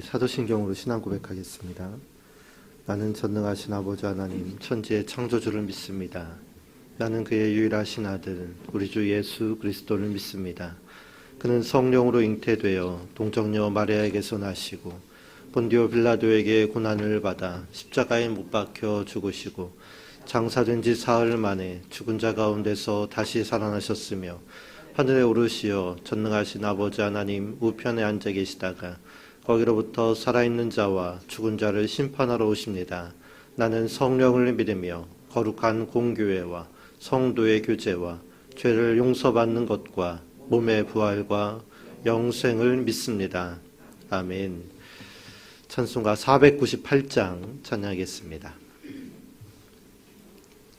사도신경으로 신앙 고백하겠습니다. 나는 전능하신 아버지 하나님 천지의 창조주를 믿습니다. 나는 그의 유일하신 아들 우리 주 예수 그리스도를 믿습니다. 그는 성령으로 잉태되어 동정녀 마리아에게서 나시고 본디오 빌라도에게 고난을 받아 십자가에 못 박혀 죽으시고 장사된 지 사흘 만에 죽은 자 가운데서 다시 살아나셨으며 하늘에 오르시어 전능하신 아버지 하나님 우편에 앉아 계시다가 거기로부터 살아있는 자와 죽은 자를 심판하러 오십니다. 나는 성령을 믿으며 거룩한 공교회와 성도의 교제와 죄를 용서받는 것과 몸의 부활과 영생을 믿습니다. 아멘. 찬송가 498장 찬양하겠습니다.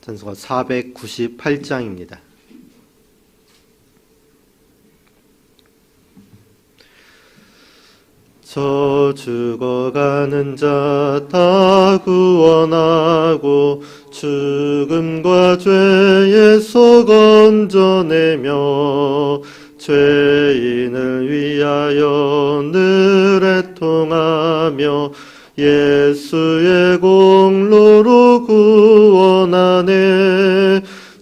찬송가 498장입니다. 저 죽어가는 자 다 구원하고 죽음과 죄에서 건져내며 죄인을 위하여 늘 애통하며 예수의 공로로 구원하네.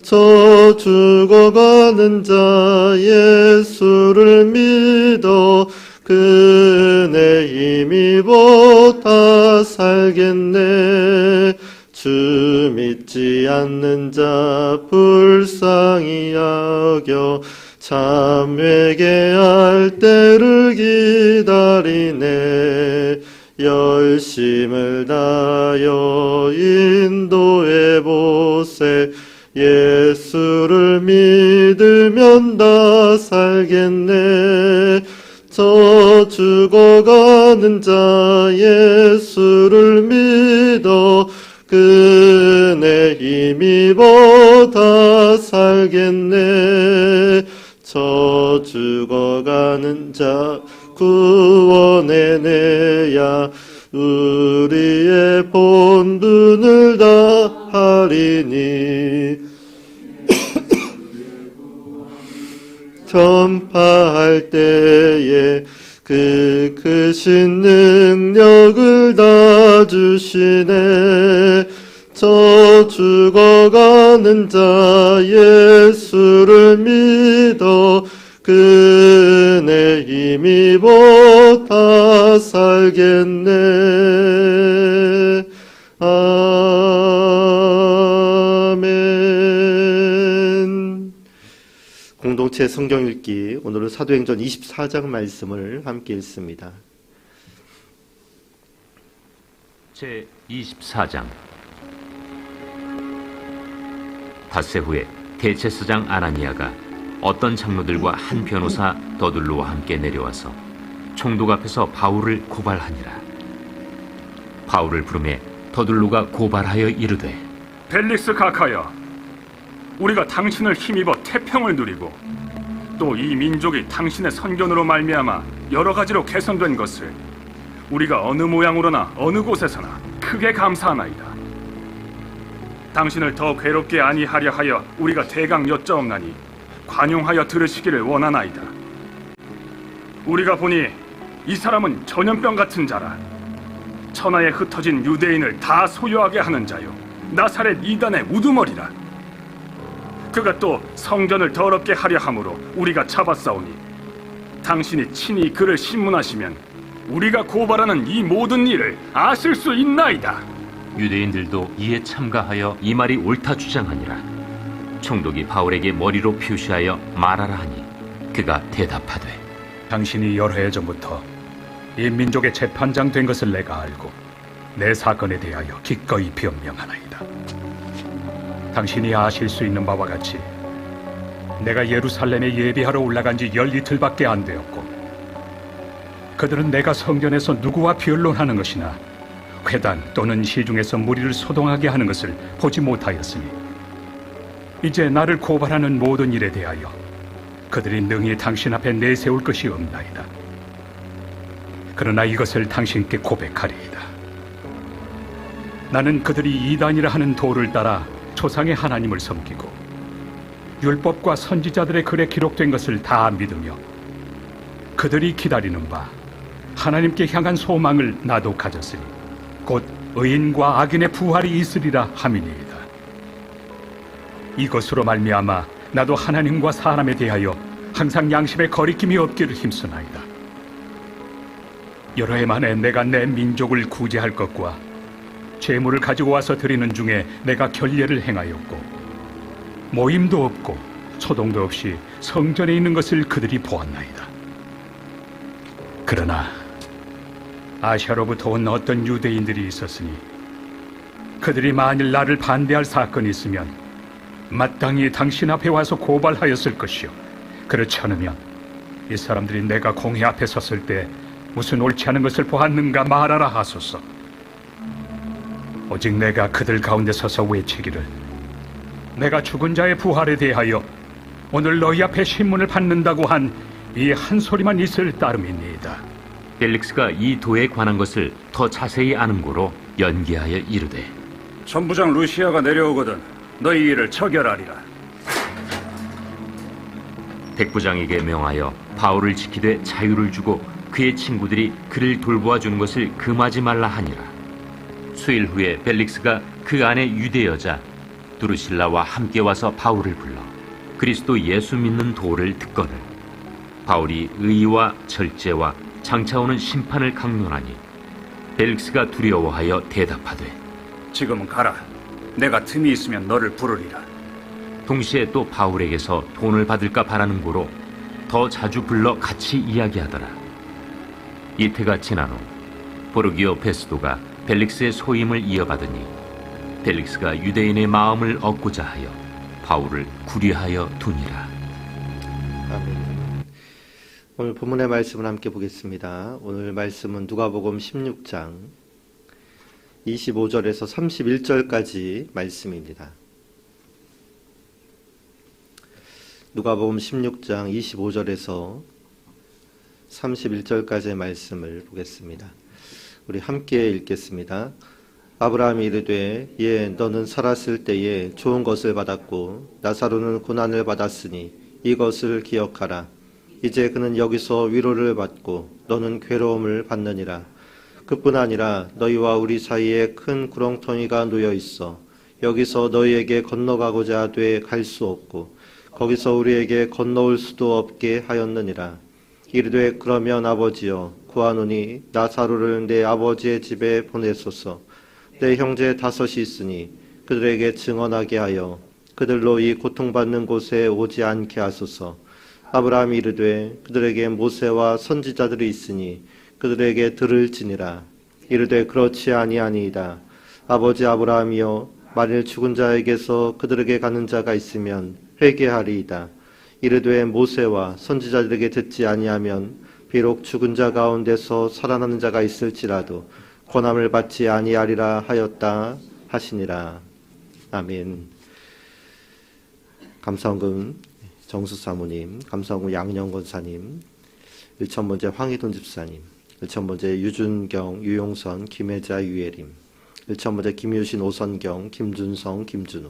저 죽어가는 자 예수를 믿어 그 은혜 힘입어 다 살겠네. 주 믿지 않는 자 불쌍히 여겨 참 회개할 때를 기다리네. 열심을 다하여 인도해보세. 예수를 믿으면 다 살겠네. 저 죽어가는 자 예수를 믿어 그 은혜 힘입어 다 살겠네. 저 죽어가는 자 구원해내야 우리의 본분을 다 하리니. 전파할 때에 그 크신 능력을 다 주시네. 저 죽어가는 자 예수를 믿어 그 은혜 힘입어 다 살겠네. 아멘. 공동체 성경 읽기, 오늘은 사도행전 24장 말씀을 함께 읽습니다. 제 24장. 닷새 후에 대제사장 아나니아가 어떤 장로들과 한 변호사 더둘로와 함께 내려와서 총독 앞에서 바울을 고발하니라. 바울을 부르매 더둘로가 고발하여 이르되, 벨릭스 각하여, 우리가 당신을 힘입어 태평을 누리고 또 이 민족이 당신의 선견으로 말미암아 여러 가지로 개선된 것을 우리가 어느 모양으로나 어느 곳에서나 크게 감사하나이다. 당신을 더 괴롭게 아니하려 하여 우리가 대강 여짜옵나니 관용하여 들으시기를 원하나이다. 우리가 보니 이 사람은 전염병 같은 자라. 천하에 흩어진 유대인을 다 소유하게 하는 자요, 나사렛 이단의 우두머리라. 그가 또 성전을 더럽게 하려 함으로 우리가 잡았사오니 당신이 친히 그를 신문하시면 우리가 고발하는 이 모든 일을 아실 수 있나이다. 유대인들도 이에 참가하여 이 말이 옳다 주장하니라. 총독이 바울에게 머리로 표시하여 말하라 하니 그가 대답하되, 당신이 여러 해 전부터 이 민족의 재판장 된 것을 내가 알고 내 사건에 대하여 기꺼이 변명하나이다. 당신이 아실 수 있는 바와 같이 내가 예루살렘에 예비하러 올라간 지 10이틀밖에 안 되었고, 그들은 내가 성전에서 누구와 변론하는 것이나 회당 또는 시중에서 무리를 소동하게 하는 것을 보지 못하였으니 이제 나를 고발하는 모든 일에 대하여 그들이 능히 당신 앞에 내세울 것이 없나이다. 그러나 이것을 당신께 고백하리이다. 나는 그들이 이단이라 하는 도를 따라 조상의 하나님을 섬기고 율법과 선지자들의 글에 기록된 것을 다 믿으며 그들이 기다리는 바 하나님께 향한 소망을 나도 가졌으니 곧 의인과 악인의 부활이 있으리라 함이니이다. 이것으로 말미암아 나도 하나님과 사람에 대하여 항상 양심의 거리낌이 없기를 힘쓰나이다. 여러 해 만에 내가 내 민족을 구제할 것과 재물을 가지고 와서 드리는 중에 내가 결례를 행하였고 모임도 없고 소동도 없이 성전에 있는 것을 그들이 보았나이다. 그러나 아시아로부터 온 어떤 유대인들이 있었으니 그들이 만일 나를 반대할 사건이 있으면 마땅히 당신 앞에 와서 고발하였을 것이요, 그렇지 않으면 이 사람들이 내가 공회 앞에 섰을 때 무슨 옳지 않은 것을 보았는가 말하라 하소서. 오직 내가 그들 가운데 서서 외치기를, 내가 죽은 자의 부활에 대하여 오늘 너희 앞에 신문을 받는다고 한 이 한 소리만 있을 따름이니이다. 벨릭스가 이 도에 관한 것을 더 자세히 아는 고로 연기하여 이르되, 천부장 루시아가 내려오거든 너희 일을 처결하리라. 백부장에게 명하여 바울을 지키되 자유를 주고 그의 친구들이 그를 돌보아 주는 것을 금하지 말라 하니라. 수일 후에 벨릭스가 그 안에 유대 여자 두루실라와 함께 와서 바울을 불러 그리스도 예수 믿는 도를 듣거늘 바울이 의와 절제와 장차 오는 심판을 강론하니 벨릭스가 두려워하여 대답하되, 지금은 가라. 내가 틈이 있으면 너를 부르리라. 동시에 또 바울에게서 돈을 받을까 바라는 고로 더 자주 불러 같이 이야기하더라. 이태가 지난 후 보르기오 베스도가 벨릭스의 소임을 이어받으니 벨릭스가 유대인의 마음을 얻고자 하여 바울을 구리하여 두니라. 아멘. 오늘 본문의 말씀을 함께 보겠습니다. 오늘 말씀은 누가복음 16장 25절에서 31절까지 말씀입니다. 누가복음 16장 25절에서 31절까지의 말씀을 보겠습니다. 우리 함께 읽겠습니다. 아브라함이 이르되, 예, 너는 살았을 때에 좋은 것을 받았고 나사로는 고난을 받았으니 이것을 기억하라. 이제 그는 여기서 위로를 받고 너는 괴로움을 받느니라. 그뿐 아니라 너희와 우리 사이에 큰 구렁텅이가 놓여 있어 여기서 너희에게 건너가고자 하되 갈 수 없고 거기서 우리에게 건너올 수도 없게 하였느니라. 이르되, 그러면 아버지여 구하노니 나사로를 내 아버지의 집에 보내소서. 내 형제 5이 있으니 그들에게 증언하게 하여 그들로 이 고통받는 곳에 오지 않게 하소서. 아브라함이 이르되, 그들에게 모세와 선지자들이 있으니 그들에게 들을지니라. 이르되, 그렇지 아니하니이다. 아버지 아브라함이여, 만일 죽은 자에게서 그들에게 가는 자가 있으면 회개하리이다. 이르되, 모세와 선지자들에게 듣지 아니하면 비록 죽은 자 가운데서 살아나는 자가 있을지라도 권함을 받지 아니하리라 하였다 하시니라. 아멘. 감사원금 정수 사모님, 감사원금 양영 권사님, 일천번째 황희돈 집사님, 일천번째 유준경, 유용선, 김혜자, 유예림, 일천번째 김유신, 오선경, 김준성, 김준우,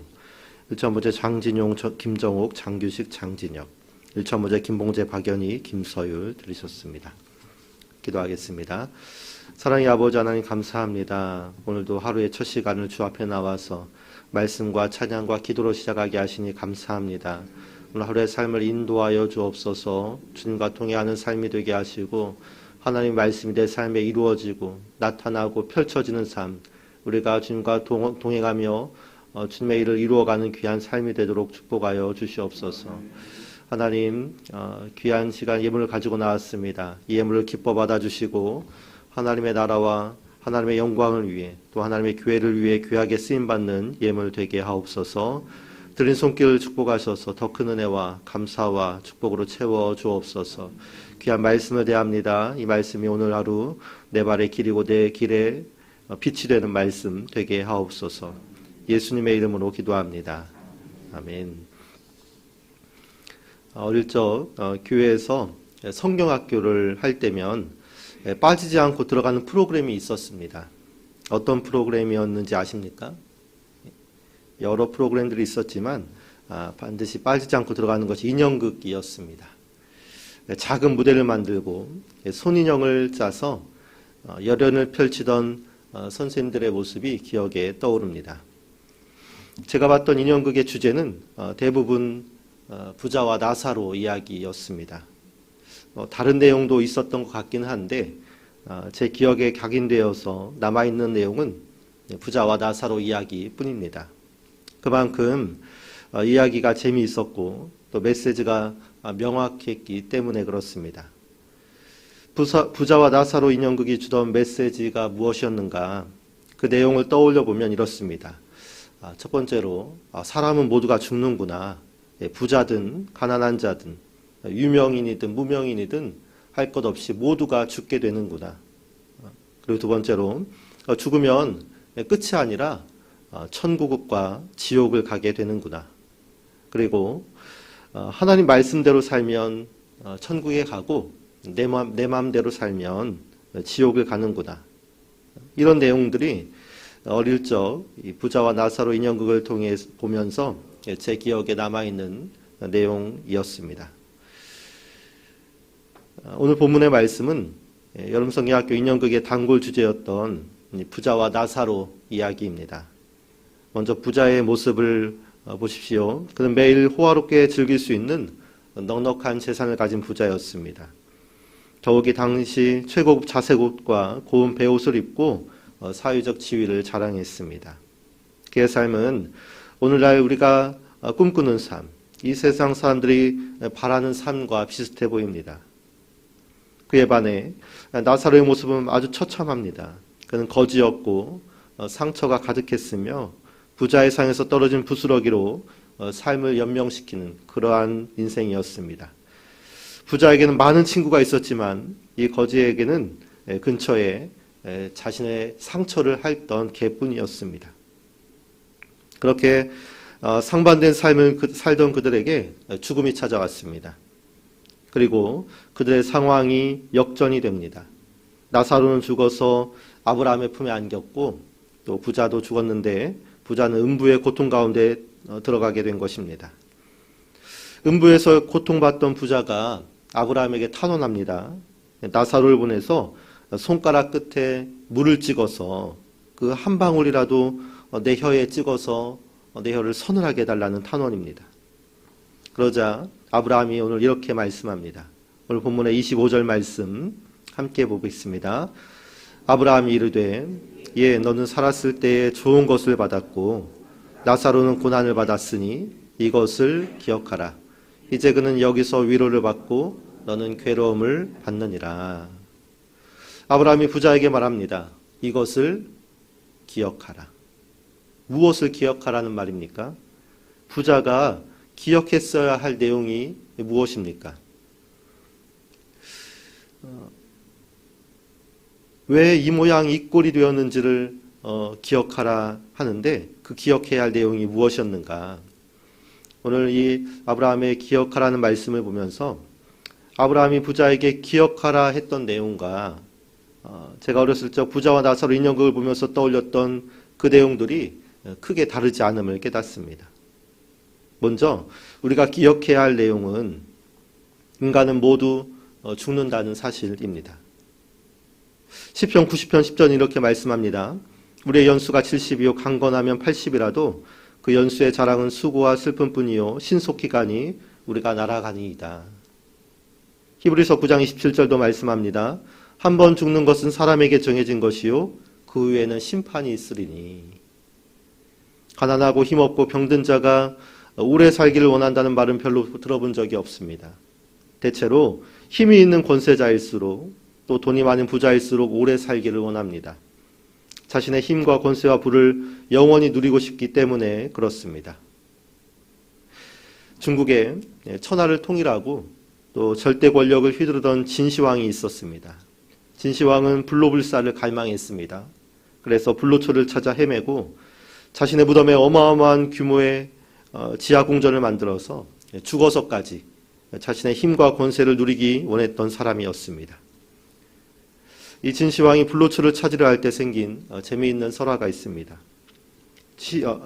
일천번째 장진용, 김정옥, 장규식, 장진혁, 일천번째 김봉재, 박연희, 김서율 들으셨습니다. 기도하겠습니다. 사랑의 아버지 하나님 감사합니다. 오늘도 하루의 첫 시간을 주 앞에 나와서 말씀과 찬양과 기도로 시작하게 하시니 감사합니다. 오늘 하루의 삶을 인도하여 주옵소서. 주님과 동행하는 삶이 되게 하시고 하나님 말씀이 내 삶에 이루어지고 나타나고 펼쳐지는 삶, 우리가 주님과 동행하며 주님의 일을 이루어가는 귀한 삶이 되도록 축복하여 주시옵소서. 하나님, 귀한 시간 예물을 가지고 나왔습니다. 이 예물을 기뻐 받아주시고 하나님의 나라와 하나님의 영광을 위해 또 하나님의 교회를 위해 귀하게 쓰임받는 예물 되게 하옵소서. 드린 손길을 축복하셔서 더 큰 은혜와 감사와 축복으로 채워 주옵소서. 귀한 말씀을 대합니다. 이 말씀이 오늘 하루 내 발의 길이고 내 길에 빛이 되는 말씀 되게 하옵소서. 예수님의 이름으로 기도합니다. 아멘. 어릴 적 교회에서 성경학교를 할 때면 빠지지 않고 들어가는 프로그램이 있었습니다. 어떤 프로그램이었는지 아십니까? 여러 프로그램들이 있었지만 반드시 빠지지 않고 들어가는 것이 인형극이었습니다. 작은 무대를 만들고 손인형을 짜서 열연을 펼치던 선생님들의 모습이 기억에 떠오릅니다. 제가 봤던 인형극의 주제는 대부분 부자와 나사로 이야기였습니다. 다른 내용도 있었던 것 같긴 한데 제 기억에 각인되어서 남아있는 내용은 부자와 나사로 이야기뿐입니다. 그만큼 이야기가 재미있었고 또 메시지가 명확했기 때문에 그렇습니다. 부자와 나사로 인형극이 주던 메시지가 무엇이었는가? 그 내용을 떠올려 보면 이렇습니다. 첫 번째로 사람은 모두가 죽는구나. 부자든 가난한 자든 유명인이든 무명인이든 할 것 없이 모두가 죽게 되는구나. 그리고 두 번째로 죽으면 끝이 아니라 천국과 지옥을 가게 되는구나. 그리고 하나님 말씀대로 살면 천국에 가고 내 마음대로 살면 지옥을 가는구나. 이런 내용들이 어릴 적 부자와 나사로 인형극을 통해 보면서 제 기억에 남아있는 내용이었습니다. 오늘 본문의 말씀은 여름성경학교 인형극의 단골 주제였던 부자와 나사로 이야기입니다. 먼저 부자의 모습을 보십시오. 그는 매일 호화롭게 즐길 수 있는 넉넉한 재산을 가진 부자였습니다. 더욱이 당시 최고급 자색옷과 고운 베옷을 입고 사회적 지위를 자랑했습니다. 그의 삶은 오늘날 우리가 꿈꾸는 삶, 이 세상 사람들이 바라는 삶과 비슷해 보입니다. 그에 반해 나사로의 모습은 아주 처참합니다. 그는 거지였고 상처가 가득했으며 부자의 상에서 떨어진 부스러기로 삶을 연명시키는 그러한 인생이었습니다. 부자에게는 많은 친구가 있었지만 이 거지에게는 근처에 자신의 상처를 핥던 개뿐이었습니다. 그렇게 상반된 삶을 살던 그들에게 죽음이 찾아왔습니다. 그리고 그들의 상황이 역전이 됩니다. 나사로는 죽어서 아브라함의 품에 안겼고 또 부자도 죽었는데 부자는 음부의 고통 가운데 들어가게 된 것입니다. 음부에서 고통받던 부자가 아브라함에게 탄원합니다. 나사로를 보내서 손가락 끝에 물을 찍어서 그 한 방울이라도 내 혀에 찍어서 내 혀를 서늘하게 해달라는 탄원입니다. 그러자 아브라함이 오늘 이렇게 말씀합니다. 오늘 본문의 25절 말씀 함께 보겠습니다. 아브라함이 이르되 예 너는 살았을 때에 좋은 것을 받았고 나사로는 고난을 받았으니 이것을 기억하라. 이제 그는 여기서 위로를 받고 너는 괴로움을 받느니라. 아브라함이 부자에게 말합니다. 이것을 기억하라. 무엇을 기억하라는 말입니까? 부자가 기억했어야 할 내용이 무엇입니까? 왜 이 모양 이 꼴이 되었는지를 기억하라 하는데 그 기억해야 할 내용이 무엇이었는가? 오늘 이 아브라함의 기억하라는 말씀을 보면서 아브라함이 부자에게 기억하라 했던 내용과 제가 어렸을 적 부자와 나사로 인형극을 보면서 떠올렸던 그 내용들이 크게 다르지 않음을 깨닫습니다. 먼저 우리가 기억해야 할 내용은 인간은 모두 죽는다는 사실입니다. 시편 90편 10전 이렇게 말씀합니다. 우리의 연수가 70이요 강건하면 80이라도 그 연수의 자랑은 수고와 슬픔뿐이요 신속히 가니 우리가 날아가니이다. 히브리서 9장 27절도 말씀합니다. 한 번 죽는 것은 사람에게 정해진 것이요 그 후에는 심판이 있으리니. 가난하고 힘없고 병든 자가 오래 살기를 원한다는 말은 별로 들어본 적이 없습니다. 대체로 힘이 있는 권세자일수록 또 돈이 많은 부자일수록 오래 살기를 원합니다. 자신의 힘과 권세와 부를 영원히 누리고 싶기 때문에 그렇습니다. 중국에 천하를 통일하고 또 절대 권력을 휘두르던 진시황이 있었습니다. 진시황은 불로불사를 갈망했습니다. 그래서 불로초를 찾아 헤매고 자신의 무덤에 어마어마한 규모의 지하 궁전을 만들어서 죽어서까지 자신의 힘과 권세를 누리기 원했던 사람이었습니다. 이 진시황이 불로초를 찾으려 할 때 생긴 재미있는 설화가 있습니다.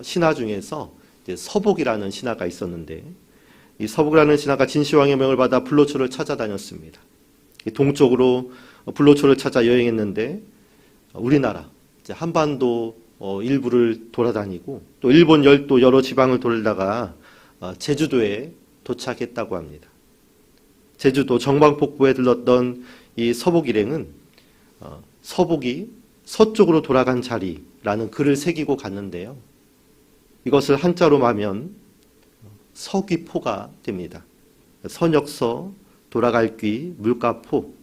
신화 중에서 서복이라는 신화가 있었는데 이 서북이라는 신하가 진시황의 명을 받아 불로초를 찾아다녔습니다. 동쪽으로 불로초를 찾아 여행했는데 우리나라 이제 한반도 일부를 돌아다니고 또 일본 열도 여러 지방을 돌다가 제주도에 도착했다고 합니다. 제주도 정방폭부에 들렀던 이 서복 일행은 서복이 서쪽으로 돌아간 자리라는 글을 새기고 갔는데요. 이것을 한자로 하면 서귀포가 됩니다. 선역서, 돌아갈 귀, 물가포,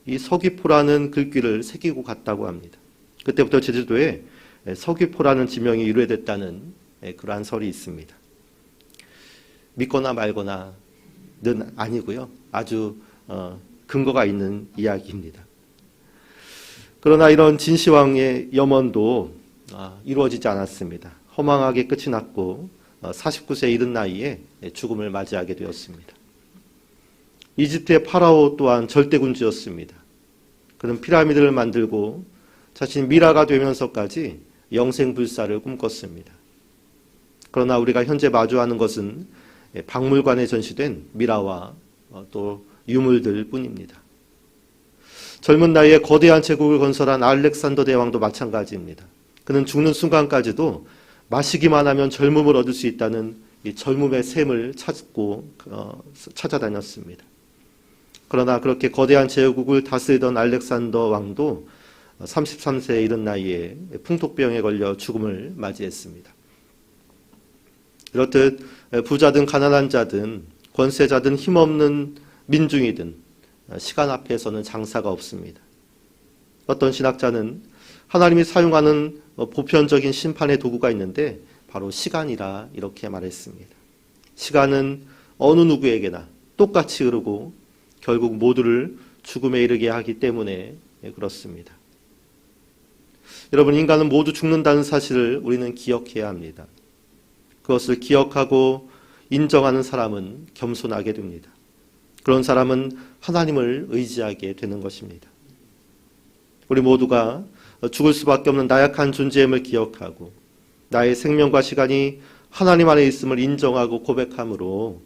이 서귀포라는 글귀를 새기고 갔다고 합니다. 그때부터 제주도에 서귀포라는 지명이 유래됐다는 그러한 설이 있습니다. 믿거나 말거나는 아니고요. 아주 근거가 있는 이야기입니다. 그러나 이런 진시황의 염원도 이루어지지 않았습니다. 허망하게 끝이 났고 49세에 이른 나이에 죽음을 맞이하게 되었습니다. 이집트의 파라오 또한 절대군주였습니다. 그는 피라미드를 만들고 자신이 미라가 되면서까지 영생불사를 꿈꿨습니다. 그러나 우리가 현재 마주하는 것은 박물관에 전시된 미라와 또 유물들 뿐입니다. 젊은 나이에 거대한 제국을 건설한 알렉산더 대왕도 마찬가지입니다. 그는 죽는 순간까지도 마시기만 하면 젊음을 얻을 수 있다는 이 젊음의 샘을 찾아다녔습니다. 그러나 그렇게 거대한 제국을 다스리던 알렉산더 왕도 33세에 이른 나이에 풍토병에 걸려 죽음을 맞이했습니다. 이렇듯 부자든 가난한 자든 권세자든 힘없는 민중이든 시간 앞에서는 장사가 없습니다. 어떤 신학자는 하나님이 사용하는 보편적인 심판의 도구가 있는데 바로 시간이라 이렇게 말했습니다. 시간은 어느 누구에게나 똑같이 흐르고 결국 모두를 죽음에 이르게 하기 때문에 그렇습니다. 여러분, 인간은 모두 죽는다는 사실을 우리는 기억해야 합니다. 그것을 기억하고 인정하는 사람은 겸손하게 됩니다. 그런 사람은 하나님을 의지하게 되는 것입니다. 우리 모두가 죽을 수밖에 없는 나약한 존재임을 기억하고 나의 생명과 시간이 하나님 안에 있음을 인정하고 고백함으로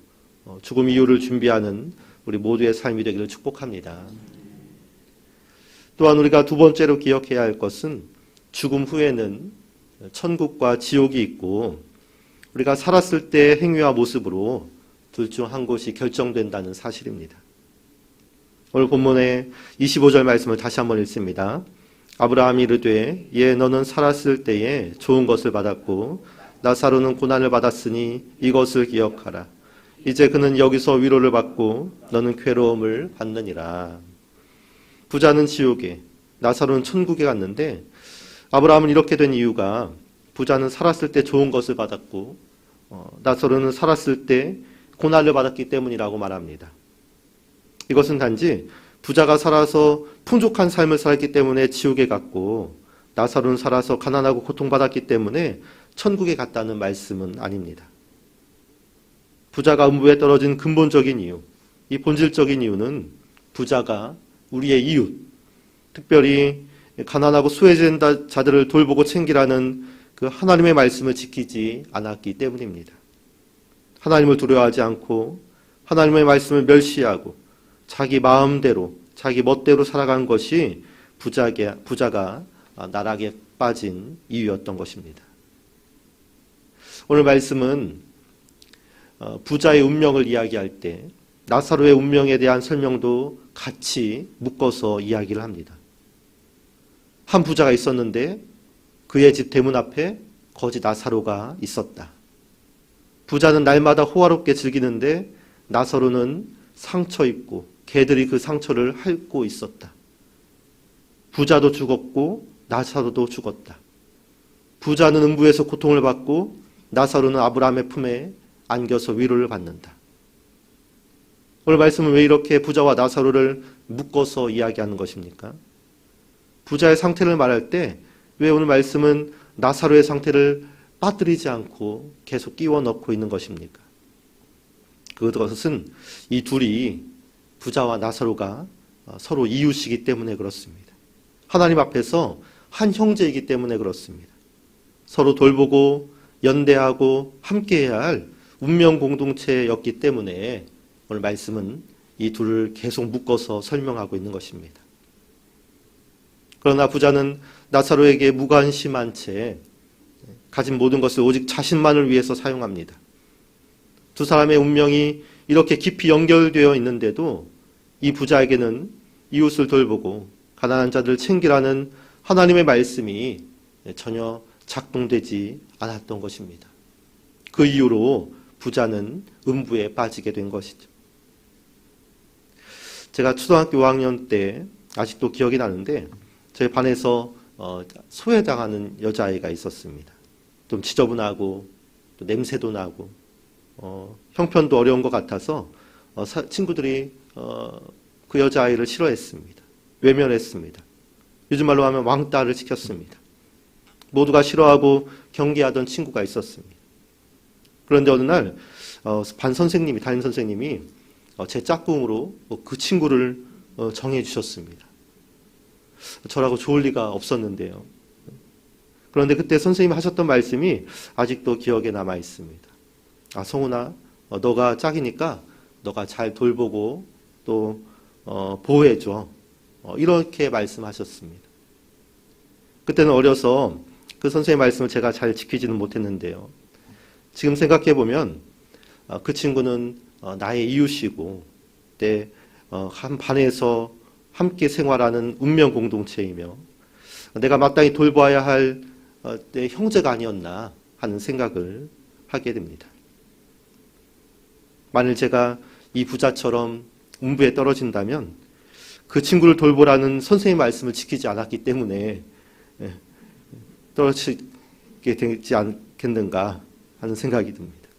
죽음 이후를 준비하는 우리 모두의 삶이 되기를 축복합니다. 또한 우리가 두 번째로 기억해야 할 것은 죽음 후에는 천국과 지옥이 있고 우리가 살았을 때의 행위와 모습으로 둘 중 한 곳이 결정된다는 사실입니다. 오늘 본문의 25절 말씀을 다시 한번 읽습니다. 아브라함이 이르되 예 너는 살았을 때에 좋은 것을 받았고 나사로는 고난을 받았으니 이것을 기억하라. 이제 그는 여기서 위로를 받고 너는 괴로움을 받느니라. 부자는 지옥에, 나사로는 천국에 갔는데 아브라함은 이렇게 된 이유가 부자는 살았을 때 좋은 것을 받았고 나사로는 살았을 때 고난을 받았기 때문이라고 말합니다. 이것은 단지 부자가 살아서 풍족한 삶을 살았기 때문에 지옥에 갔고 나사로는 살아서 가난하고 고통받았기 때문에 천국에 갔다는 말씀은 아닙니다. 부자가 음부에 떨어진 근본적인 이유, 이 본질적인 이유는 부자가 우리의 이웃, 특별히 가난하고 수혜진 자들을 돌보고 챙기라는 그 하나님의 말씀을 지키지 않았기 때문입니다. 하나님을 두려워하지 않고 하나님의 말씀을 멸시하고 자기 마음대로 자기 멋대로 살아간 것이 부자가 나락에 빠진 이유였던 것입니다. 오늘 말씀은 부자의 운명을 이야기할 때 나사로의 운명에 대한 설명도 같이 묶어서 이야기를 합니다. 한 부자가 있었는데 그의 집 대문 앞에 거지 나사로가 있었다. 부자는 날마다 호화롭게 즐기는데 나사로는 상처 입고 개들이 그 상처를 핥고 있었다. 부자도 죽었고 나사로도 죽었다. 부자는 음부에서 고통을 받고 나사로는 아브라함의 품에 안겨서 위로를 받는다. 오늘 말씀은 왜 이렇게 부자와 나사로를 묶어서 이야기하는 것입니까? 부자의 상태를 말할 때 왜 오늘 말씀은 나사로의 상태를 빠뜨리지 않고 계속 끼워 넣고 있는 것입니까? 그것은 이 둘이 부자와 나사로가 서로 이웃이기 때문에 그렇습니다. 하나님 앞에서 한 형제이기 때문에 그렇습니다. 서로 돌보고 연대하고 함께해야 할 운명 공동체였기 때문에 오늘 말씀은 이 둘을 계속 묶어서 설명하고 있는 것입니다. 그러나 부자는 나사로에게 무관심한 채 가진 모든 것을 오직 자신만을 위해서 사용합니다. 두 사람의 운명이 이렇게 깊이 연결되어 있는데도 이 부자에게는 이웃을 돌보고 가난한 자들을 챙기라는 하나님의 말씀이 전혀 작동되지 않았던 것입니다. 그 이후로 부자는 음부에 빠지게 된 것이죠. 제가 초등학교 5학년 때 아직도 기억이 나는데 저희 반에서 소외당하는 여자아이가 있었습니다. 좀 지저분하고 또 냄새도 나고 형편도 어려운 것 같아서 친구들이 그 여자아이를 싫어했습니다. 외면했습니다. 요즘 말로 하면 왕따를 시켰습니다. 모두가 싫어하고 경계하던 친구가 있었습니다. 그런데 어느 날 반 선생님이, 담임 선생님이 제 짝꿍으로 그 친구를 정해 주셨습니다. 저라고 좋을 리가 없었는데요. 그런데 그때 선생님이 하셨던 말씀이 아직도 기억에 남아 있습니다. 아, 성훈아, 너가 짝이니까 너가 잘 돌보고 또 보호해줘. 이렇게 말씀하셨습니다. 그때는 어려서 그 선생님의 말씀을 제가 잘 지키지는 못했는데요. 지금 생각해보면 그 친구는 나의 이웃이고 때 한 반에서 함께 생활하는 운명 공동체이며 내가 마땅히 돌봐야 할 내 형제가 아니었나 하는 생각을 하게 됩니다. 만일 제가 이 부자처럼 음부에 떨어진다면 그 친구를 돌보라는 선생님의 말씀을 지키지 않았기 때문에 떨어지게 되지 않겠는가 하는 생각이 듭니다.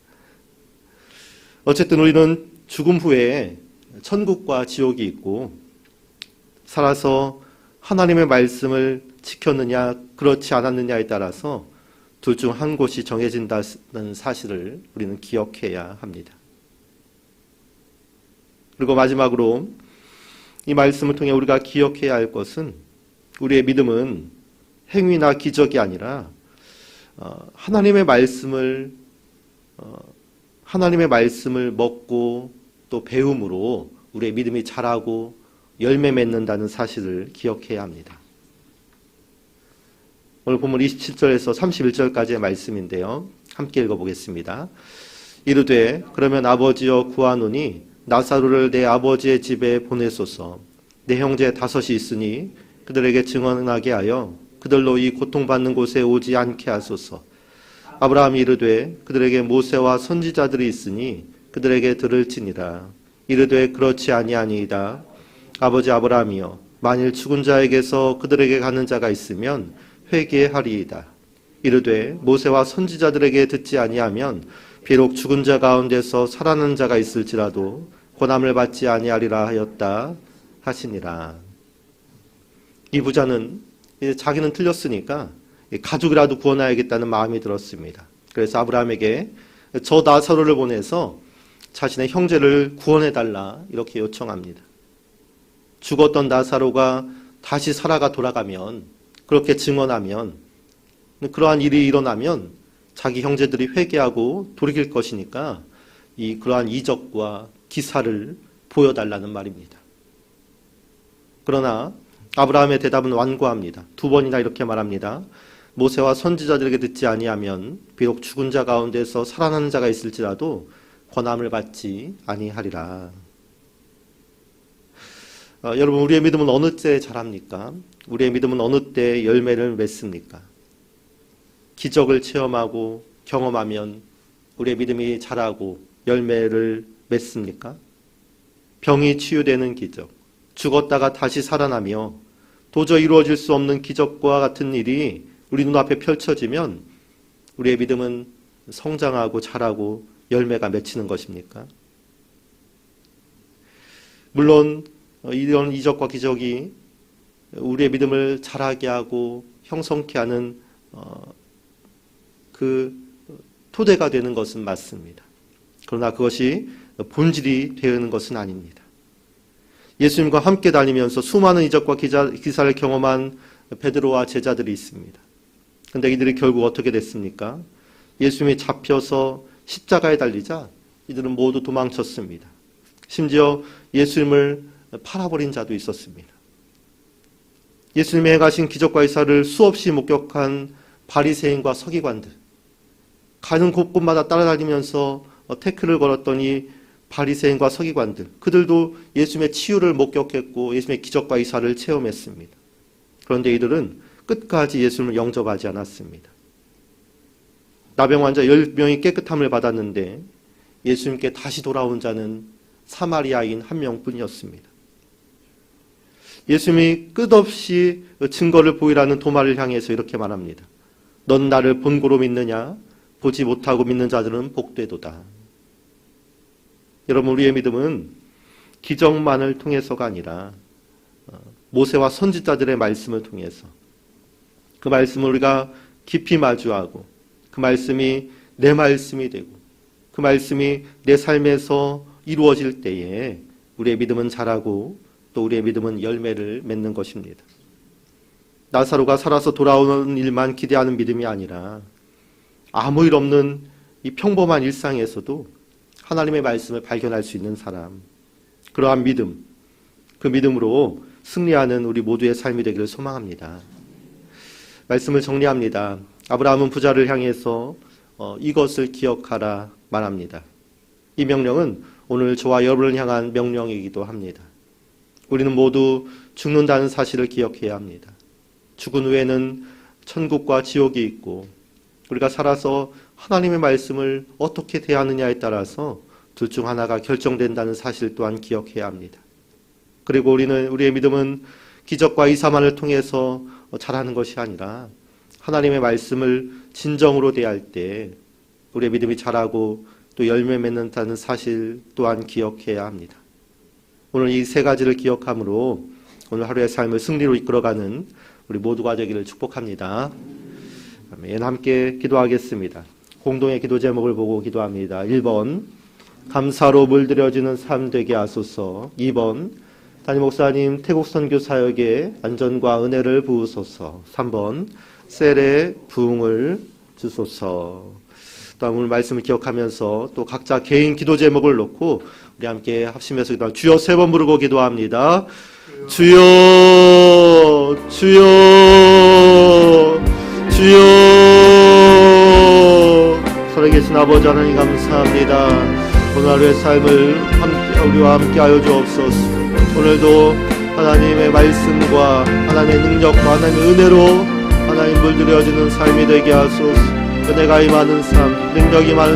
어쨌든 우리는 죽음 후에 천국과 지옥이 있고 살아서 하나님의 말씀을 지켰느냐 그렇지 않았느냐에 따라서 둘 중 한 곳이 정해진다는 사실을 우리는 기억해야 합니다. 그리고 마지막으로 이 말씀을 통해 우리가 기억해야 할 것은 우리의 믿음은 행위나 기적이 아니라 하나님의 말씀을 먹고 또 배움으로 우리의 믿음이 자라고 열매 맺는다는 사실을 기억해야 합니다. 오늘 본문 27절에서 31절까지의 말씀인데요. 함께 읽어보겠습니다. 이르되 그러면 아버지여 구하노니 나사로를 내 아버지의 집에 보내소서. 내 형제 5이 있으니 그들에게 증언하게 하여 그들로 이 고통받는 곳에 오지 않게 하소서. 아브라함이 이르되 그들에게 모세와 선지자들이 있으니 그들에게 들을지니라. 이르되 그렇지 아니하니이다. 아버지 아브라함이여 만일 죽은 자에게서 그들에게 가는 자가 있으면 회개하리이다. 이르되 모세와 선지자들에게 듣지 아니하면 비록 죽은 자 가운데서 살아난 자가 있을지라도 권함을 받지 아니하리라 하였다 하시니라. 이 부자는 이제 자기는 틀렸으니까 가족이라도 구원해야겠다는 마음이 들었습니다. 그래서 아브라함에게 저 나사로를 보내서 자신의 형제를 구원해달라 이렇게 요청합니다. 죽었던 나사로가 다시 살아가 돌아가면 그렇게 증언하면 그러한 일이 일어나면 자기 형제들이 회개하고 돌이킬 것이니까 그러한 이적과 기사를 보여달라는 말입니다. 그러나 아브라함의 대답은 완고합니다. 2번이나 이렇게 말합니다. 모세와 선지자들에게 듣지 아니하면 비록 죽은 자 가운데서 살아나는 자가 있을지라도 권함을 받지 아니하리라. 여러분, 우리의 믿음은 어느 때 자랍니까? 우리의 믿음은 어느 때 열매를 맺습니까? 기적을 체험하고 경험하면 우리의 믿음이 자라고 열매를 맺습니까? 병이 치유되는 기적, 죽었다가 다시 살아나며 도저히 이루어질 수 없는 기적과 같은 일이 우리 눈앞에 펼쳐지면 우리의 믿음은 성장하고 자라고 열매가 맺히는 것입니까? 물론 이런 이적과 기적이 우리의 믿음을 자라게 하고 형성케 하는 그 토대가 되는 것은 맞습니다. 그러나 그것이 본질이 되는 것은 아닙니다. 예수님과 함께 다니면서 수많은 이적과 기사를 경험한 베드로와 제자들이 있습니다. 그런데 이들이 결국 어떻게 됐습니까? 예수님이 잡혀서 십자가에 달리자 이들은 모두 도망쳤습니다. 심지어 예수님을 팔아버린 자도 있었습니다. 예수님이 행하신 기적과 이사를 수없이 목격한 바리새인과 서기관들, 가는 곳곳마다 따라다니면서 태클을 걸었더니 바리새인과 서기관들, 그들도 예수님의 치유를 목격했고 예수님의 기적과 이사를 체험했습니다. 그런데 이들은 끝까지 예수님을 영접하지 않았습니다. 나병 환자 10명이 깨끗함을 받았는데 예수님께 다시 돌아온 자는 사마리아인 한 명뿐이었습니다. 예수님이 끝없이 증거를 보이라는 도마를 향해서 이렇게 말합니다. 넌 나를 본고로 믿느냐? 보지 못하고 믿는 자들은 복되도다. 여러분, 우리의 믿음은 기적만을 통해서가 아니라 모세와 선지자들의 말씀을 통해서 그 말씀을 우리가 깊이 마주하고 그 말씀이 내 말씀이 되고 그 말씀이 내 삶에서 이루어질 때에 우리의 믿음은 자라고 또 우리의 믿음은 열매를 맺는 것입니다. 나사로가 살아서 돌아오는 일만 기대하는 믿음이 아니라 아무 일 없는 이 평범한 일상에서도 하나님의 말씀을 발견할 수 있는 사람, 그러한 믿음, 그 믿음으로 승리하는 우리 모두의 삶이 되기를 소망합니다. 말씀을 정리합니다. 아브라함은 부자를 향해서 이것을 기억하라 말합니다. 이 명령은 오늘 저와 여러분을 향한 명령이기도 합니다. 우리는 모두 죽는다는 사실을 기억해야 합니다. 죽은 후에는 천국과 지옥이 있고 우리가 살아서 하나님의 말씀을 어떻게 대하느냐에 따라서 둘 중 하나가 결정된다는 사실 또한 기억해야 합니다. 그리고 우리의 믿음은 기적과 이사만을 통해서 자라는 것이 아니라 하나님의 말씀을 진정으로 대할 때 우리의 믿음이 자라고 또 열매 맺는다는 사실 또한 기억해야 합니다. 오늘 이 세 가지를 기억함으로 오늘 하루의 삶을 승리로 이끌어가는 우리 모두가 되기를 축복합니다. 아멘. 함께 기도하겠습니다. 공동의 기도 제목을 보고 기도합니다. 1번 감사로 물들여지는 삶 되게 하소서. 2번 담임 목사님 태국 선교 사역에 안전과 은혜를 부으소서. 3번 셀의 부흥을 주소서. 다음 오늘 말씀을 기억하면서 또 각자 개인 기도 제목을 놓고 우리 함께 합심해서 기도합니다. 주여 3번 부르고 기도합니다. 주여 주여 주여. 살아계신 아버지 하나님 감사합니다. 오늘 하루의 삶을 우리와 함께하여 주옵소서. 오늘도 하나님의 말씀과 하나님의 능력과 하나님의 은혜로 하나님 물들여지는 삶이 되게 하소서. 은혜가 임하는 삶, 능력이 많은